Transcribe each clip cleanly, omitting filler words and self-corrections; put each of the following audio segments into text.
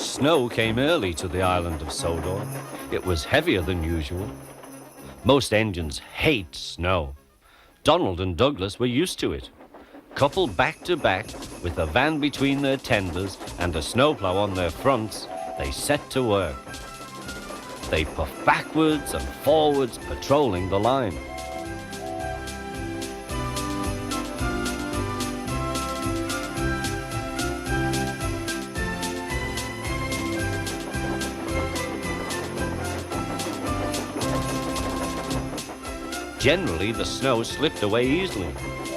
Snow came early to the island of Sodor. It was heavier than usual. Most engines hate snow. Donald and Douglas were used to it. Coupled back to back, with a van between their tenders and a snowplow on their fronts, they set to work. They puffed backwards and forwards, patrolling the line. Generally, the snow slipped away easily,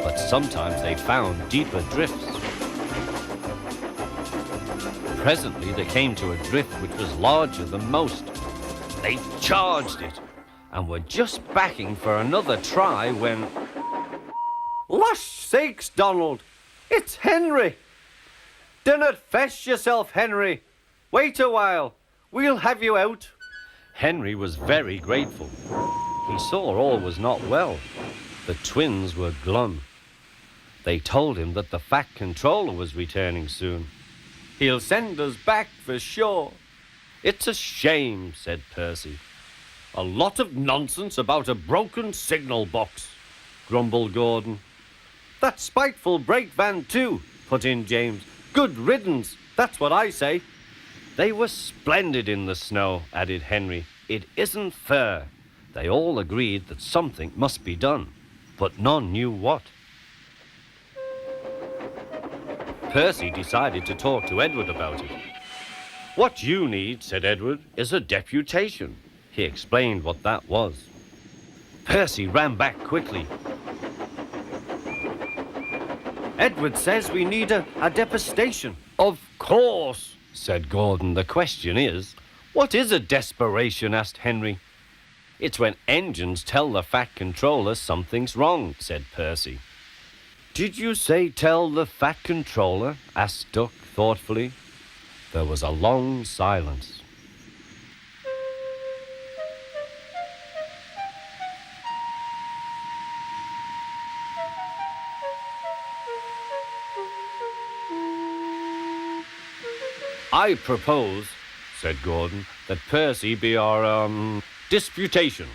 but sometimes they found deeper drifts. Presently, they came to a drift which was larger than most. They charged it and were just backing for another try when... "Lush sakes, Donald! It's Henry! Dinnot fess yourself, Henry! Wait a while, we'll have you out." Henry was very grateful. He saw all was not well. The twins were glum. They told him that the Fat Controller was returning soon. "He'll send us back for sure." "It's a shame," said Percy. "A lot of nonsense about a broken signal box," grumbled Gordon. "That spiteful brake van too," put in James. "Good riddance, that's what I say." "They were splendid in the snow," added Henry. "It isn't fair." They all agreed that something must be done, but none knew what. Percy decided to talk to Edward about it. "What you need," said Edward, "is a deputation." He explained what that was. Percy ran back quickly. "Edward says we need a deputation." "Of course," said Gordon. "The question is, what is a desperation?" asked Henry. "It's when engines tell the Fat Controller something's wrong," said Percy. "Did you say tell the Fat Controller?" asked Duck thoughtfully. There was a long silence. "I propose," said Gordon, "that Percy be our, disputation."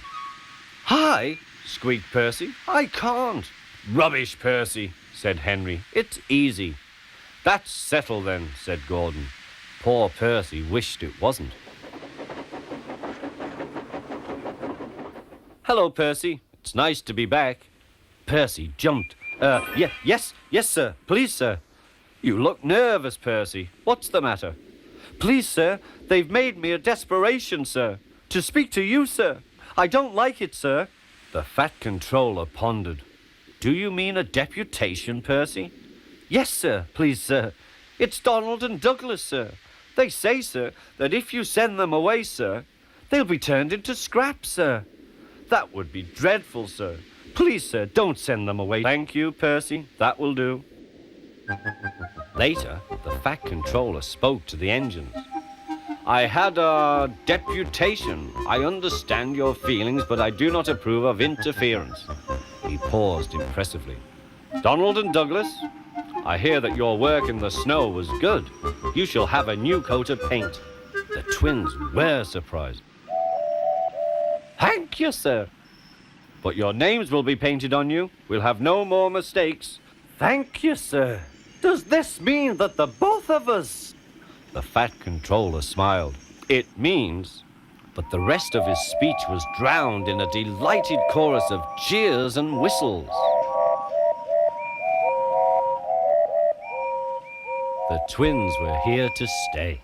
"Hi!" squeaked Percy. "I can't." "Rubbish, Percy," said Henry. "It's easy." "That's settled then," said Gordon. Poor Percy wished it wasn't. "Hello, Percy. It's nice to be back." Percy jumped. Yes, sir. Please, sir." "You look nervous, Percy. What's the matter?" "Please, sir, they've made me a desperation, sir. To speak to you, sir. I don't like it, sir." The Fat Controller pondered. "Do you mean a deputation, Percy?" "Yes, sir, please, sir. It's Donald and Douglas, sir. They say, sir, that if you send them away, sir, they'll be turned into scrap, sir. That would be dreadful, sir. Please, sir, don't send them away." "Thank you, Percy. That will do." Later, the Fat Controller spoke to the engines. "I had a deputation. I understand your feelings, but I do not approve of interference." He paused impressively. "Donald and Douglas, I hear that your work in the snow was good. You shall have a new coat of paint." The twins were surprised. "Thank you, sir." "But your names will be painted on you. We'll have no more mistakes." "Thank you, sir. Does this mean that the both of us..." The Fat Controller smiled. "It means..." But the rest of his speech was drowned in a delighted chorus of cheers and whistles. The twins were here to stay.